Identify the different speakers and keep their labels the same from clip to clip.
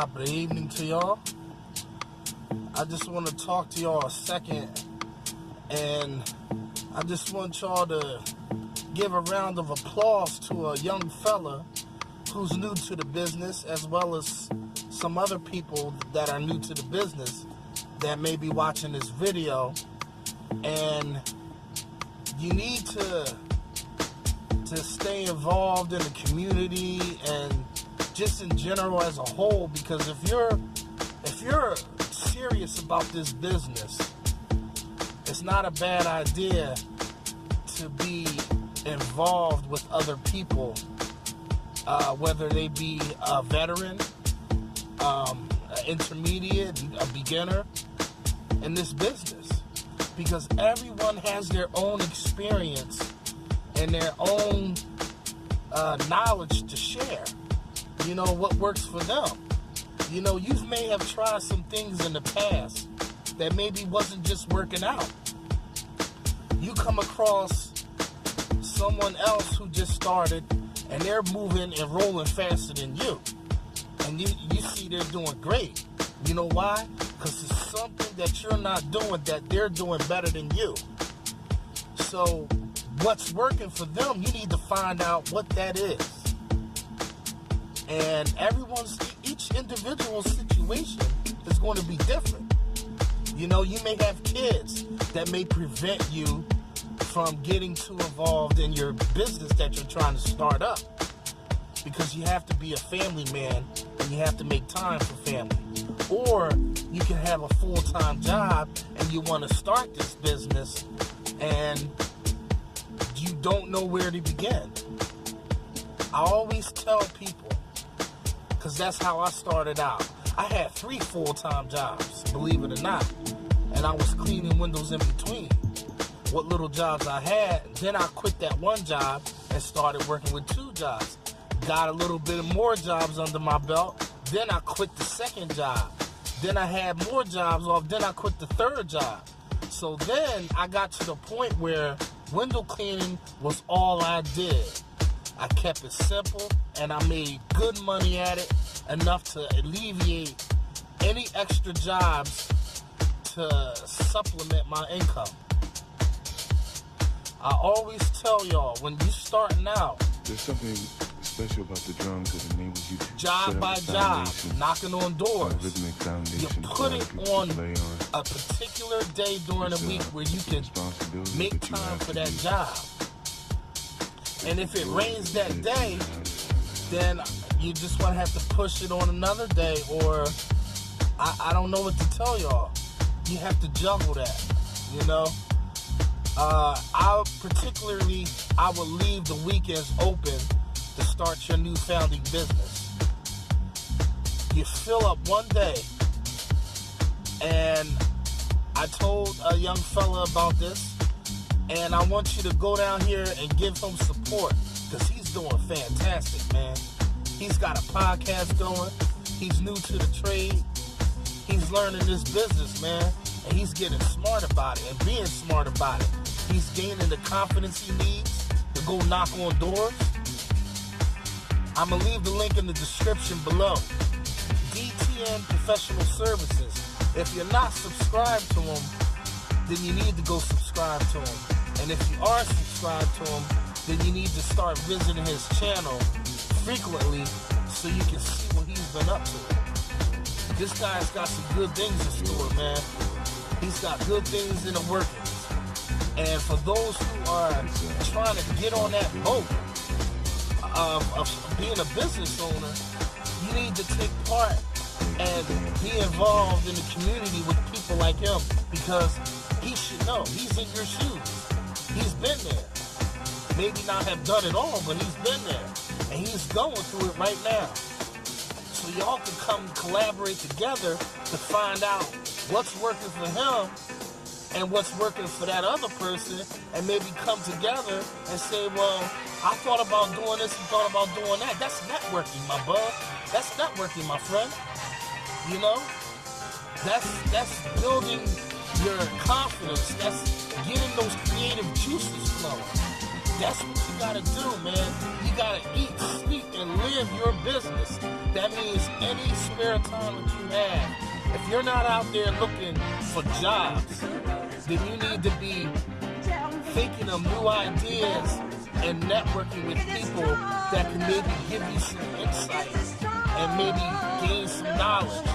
Speaker 1: Top of the evening to y'all. I just want to talk to y'all a second, and I just want y'all to give a round of applause to a young fella who's new to the business, as well as some other people that are new to the business that may be watching this video. And you need to stay involved in the community and just in general as a whole, because if you're serious about this business, it's not a bad idea to be involved with other people, whether they be a veteran, an intermediate, a beginner in this business, because everyone has their own experience and their own knowledge to share. You know, what works for them. You know, you may have tried some things in the past that maybe wasn't just working out. You come across someone else who just started and they're moving and rolling faster than you. And you see they're doing great. You know why? Because it's something that you're not doing that they're doing better than you. So what's working for them, you need to find out what that is. And each individual situation is going to be different. You know, you may have kids that may prevent you from getting too involved in your business that you're trying to start up, because you have to be a family man and you have to make time for family. Or you can have a full-time job and you want to start this business and you don't know where to begin. I always tell people, because that's how I started out. I had 3 full-time jobs, believe it or not, and I was cleaning windows in between what little jobs I had. Then I quit that one job and started working with 2 jobs. Got a little bit more jobs under my belt. Then I quit the second job. Then I had more jobs off. Then I quit the 3rd job. So then I got to the point where window cleaning was all I did. I kept it simple, and I made good money at it, enough to alleviate any extra jobs to supplement my income. I always tell y'all, when you're starting out,
Speaker 2: there's something special about the drums that enables you to
Speaker 1: job by job, knocking on doors. You put it on a particular day during the week where you can make time for that job. And if it rains that day, then you just want to have to push it on another day, or I don't know what to tell y'all. You have to juggle that, you know. I would leave the weekends open to start your new founding business. You fill up one day, and I told a young fella about this, and I want you to go down here and give him support, because he's doing fantastic, man. He's got a podcast going. He's new to the trade. He's learning this business, man, and he's getting smart about it and being smart about it. He's gaining the confidence he needs to go knock on doors. I'm going to leave the link in the description below. D.T.N Professional Services. If you're not subscribed to him, then you need to go subscribe to him. And if you are subscribed to him, then you need to start visiting his channel frequently so you can see what he's been up to. This guy's got some good things in store, man. He's got good things in the workings. And for those who are trying to get on that boat of being a business owner, you need to take part and be involved in the community with people like him, because he should know. He's in your shoes. He's been there. Maybe not have done it all, but he's been there. And he's going through it right now. So y'all can come collaborate together to find out what's working for him and what's working for that other person, and maybe come together and say, well, I thought about doing this and thought about doing that. That's networking, my bud. That's networking, my friend. You know? That's building your confidence. That's getting those creative juices flowing. That's what you gotta do, man. You gotta eat, sleep, and live your business. That means any spare time that you have, if you're not out there looking for jobs, then you need to be thinking of new ideas and networking with people that can maybe give you some insight and maybe gain some knowledge.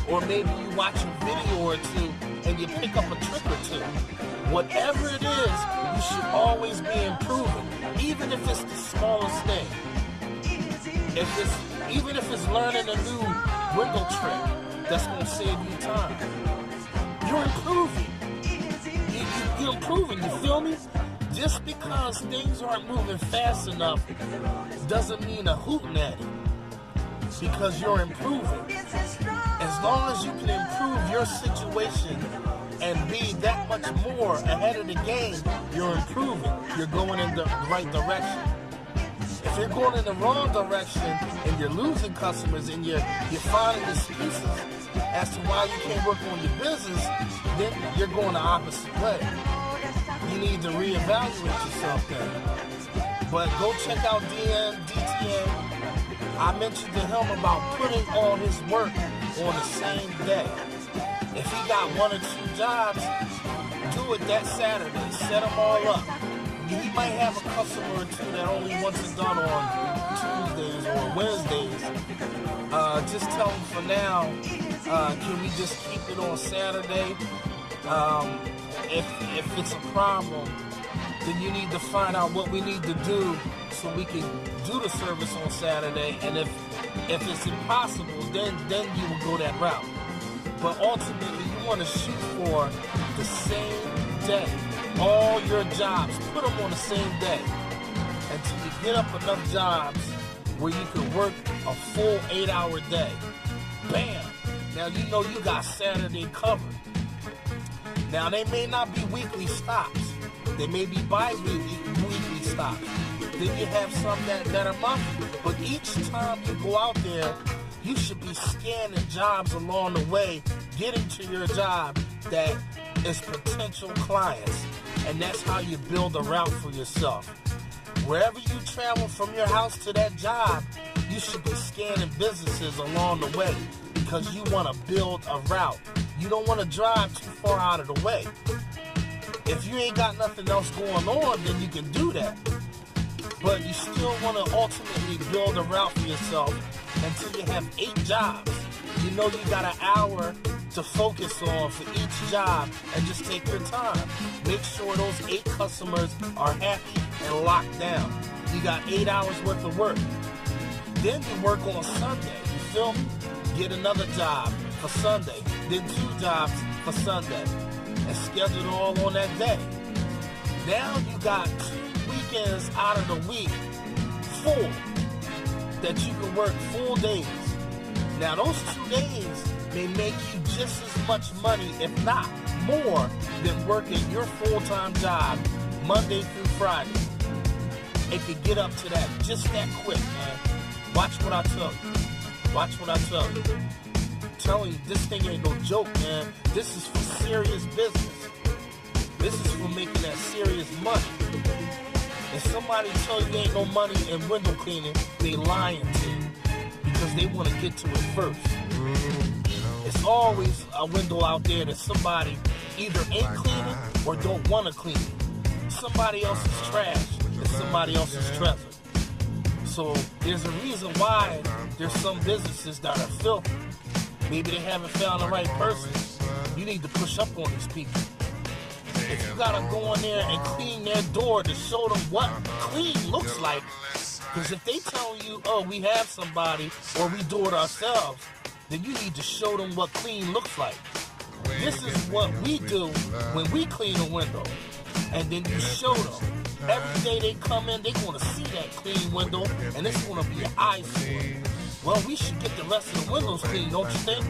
Speaker 1: Or maybe you watch a video or two and you pick up a trick or two. Whatever it is, you should always be improving, even if it's the smallest thing. Even if it's learning a new window trick that's going to save you time. You're improving. You're improving, you feel me? Just because things aren't moving fast enough doesn't mean a hooting at it. Because you're improving. As long as you can improve your situation and be that much more ahead of the game, you're improving. You're going in the right direction. If you're going in the wrong direction and you're losing customers and you're finding excuses as to why you can't work on your business, then you're going the opposite way. You need to reevaluate yourself then. But go check out D.T.N. I mentioned to him about putting all his work on the same day. If he got 1 or 2 jobs, do it that Saturday. Set them all up. He might have a customer or two that only wants it done on Tuesdays or Wednesdays. Just tell him for now, can we just keep it on Saturday? If it's a problem, then you need to find out what we need to do so we can do the service on Saturday. And if it's impossible, then you will go that route. But ultimately, you want to shoot for the same day. All your jobs, put them on the same day until you get up enough jobs where you can work a full 8-hour day. Bam! Now you know you got Saturday covered. Now they may not be weekly stops. They may be bi-weekly stops. Then you have some that are monthly. But each time you go out there, you should be scanning jobs along the way, getting to your job that is potential clients. And that's how you build a route for yourself. Wherever you travel from your house to that job, you should be scanning businesses along the way because you want to build a route. You don't want to drive too far out of the way. If you ain't got nothing else going on, then you can do that. But you still want to ultimately build a route for yourself until you have 8 jobs. You know you got an hour to focus on for each job and just take your time. Make sure those 8 customers are happy and locked down. You got 8 hours worth of work. Then you work on Sunday. You feel me? Get another job for Sunday. Then 2 jobs for Sunday. And schedule it all on that day. Now you got 2 weekends out of the week full that you can work full days. Now those 2 days may make you just as much money, if not more, than working your full-time job Monday through Friday. It could get up to that just that quick, man. Watch what I tell you. Watch what I tell you. I'm telling you, this thing ain't no joke, man. This is for serious business. This is for making that serious money. If somebody tell you ain't no money in window cleaning, they lying to you because they want to get to it first. It's always a window out there that somebody either ain't cleaning or don't want to clean. Somebody else's trash is somebody else's treasure. So there's a reason why there's some businesses that are filthy. Maybe they haven't found the right person. You need to push up on these people. If you gotta go in there and clean their door to show them what clean looks like, because if they tell you, oh, we have somebody or we do it ourselves, then you need to show them what clean looks like. This is what we do when we clean a window. And then you show them. Every day they come in, they're going to see that clean window, and it's going to be an eyesore. Well, we should get the rest of the windows clean, don't you think?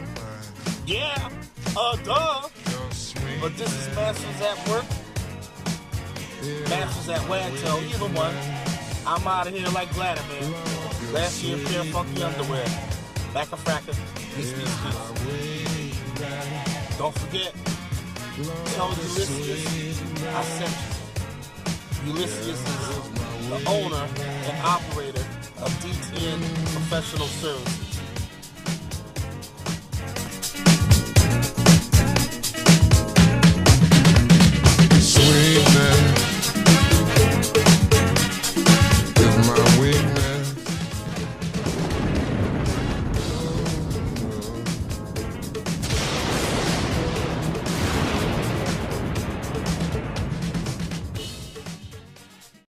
Speaker 1: Yeah, duh. But this is Masters at Work, Masters at Wagtail, either one. I'm out of here like Vladimir. Last year, pair of funky underwear. Back a fracker. Peace. Don't forget, tell Ulysses I sent you. Ulysses is the owner and operator of D.T.N Professional Services.